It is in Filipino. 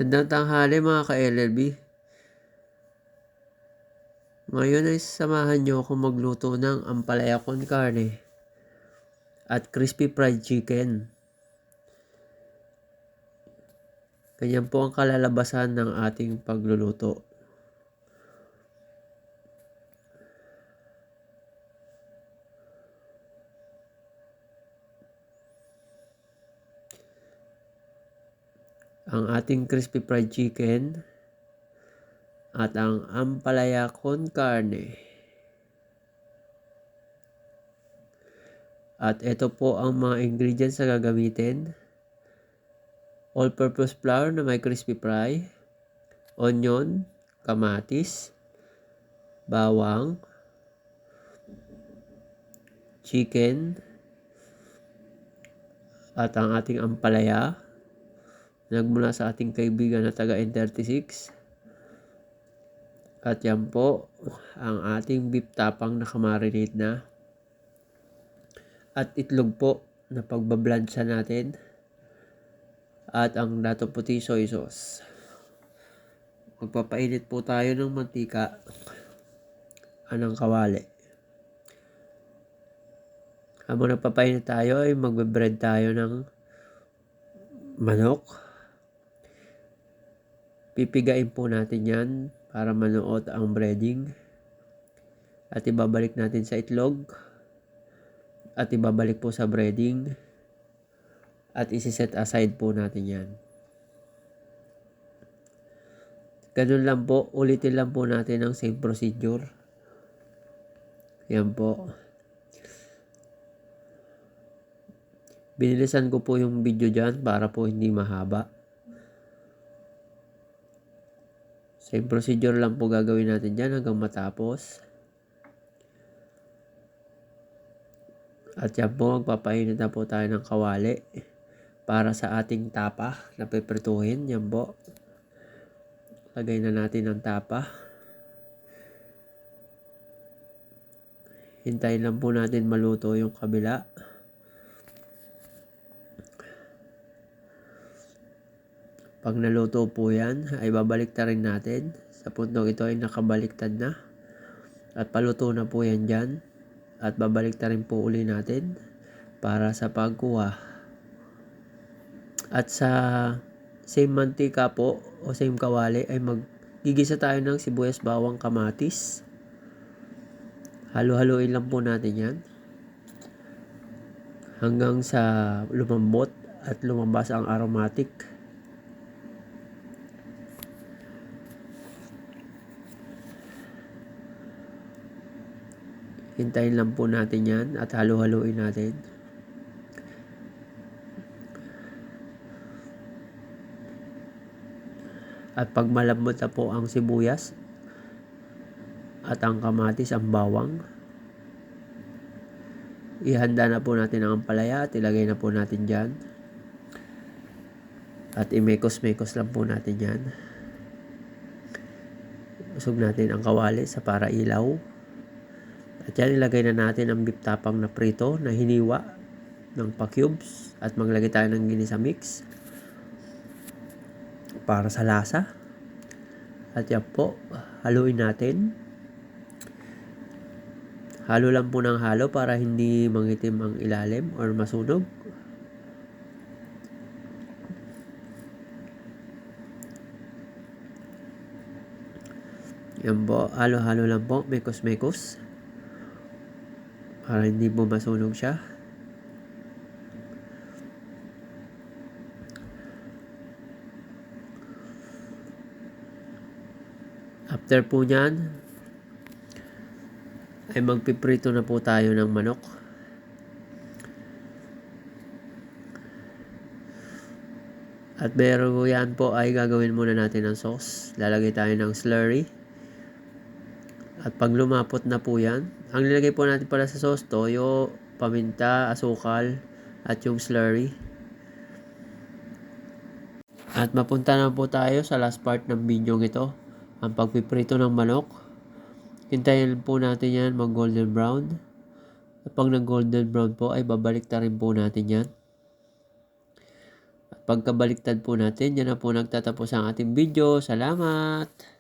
Magandang tanghali mga ka-LLB. Ngayon ay samahan nyo ako magluto ng ampalaya con carne at crispy fried chicken. Ganyan po ang kalalabasan ng ating pagluluto. Ang ating crispy fried chicken at ang ampalaya con carne. At ito po ang mga ingredients na gagamitin. All-purpose flour na may crispy fry, onion, kamatis, bawang, chicken, at ang ating ampalaya nagmula sa ating kaibigan na taga N36. At yan po ang ating beef tapang na kamarinate na. At itlog po na pagbablansya natin. At ang dato puti soy sauce. Magpapainit po tayo ng mantika anang kawali. Habang nagpapainit tayo ay magbe-bread tayo ng manok. Pipigain po natin yan para manuot ang breading. At ibabalik natin sa itlog. At ibabalik po sa breading. At isi-set aside po natin yan. Ganun lang po. Ulitin lang po natin ang same procedure. Yan po. Binilisan ko po yung video dyan para po hindi mahaba. Same procedure lang po gagawin natin dyan hanggang matapos. At yan po, magpapainit na po tayo ng kawali para sa ating tapa na piprituhin. Yan po. Lagay na natin ang tapa. Hintayin lang po natin maluto yung kabila. Pag naluto po yan, ay babaliktad rin natin. Sa puntong ito ay nakabaliktad na. At paluto na po yan dyan. At babaliktad rin po uli natin para sa pagkuha. At sa same mantika po o same kawali ay maggigisa tayo ng sibuyas, bawang, kamatis. Halo-haloin lang po natin yan. Hanggang sa lumambot at lumabas ang aromatic. Hintayin lang po natin yan at halo-haloin natin. At pag malambot na po ang sibuyas at ang kamatis, ang bawang, ihanda na po natin ang ampalaya at ilagay na po natin dyan. At imekos-mekos lang po natin yan. Usog natin ang kawali sa para ilaw. At yan, ilagay na natin ang beef tapang na prito na hiniwa ng pa-cubes. At maglagay tayo ng ginisa mix para sa lasa. At yan po, haluin natin. Halo lang po ng halo para hindi mangitim ang ilalim or masunog. Yan po, halo-halo lang po, mekos-mekos. Para hindi po masunog siya. After po nyan, ay magpiprito na po tayo ng manok. At meron po yan po ay gagawin muna natin ng sauce. Lalagay tayo ng slurry. At pag lumapot na po yan, ang nilagay po natin para sa sauce, toyo, paminta, asukal, at yung slurry. At mapunta na po tayo sa last part ng video ito, ang pagpiprito ng manok. Hintayin po natin yan mag golden brown. At pag nag golden brown po ay babalik na rin po natin yan. At pagkabaliktad po natin, yan na po nagtatapos ang ating video. Salamat!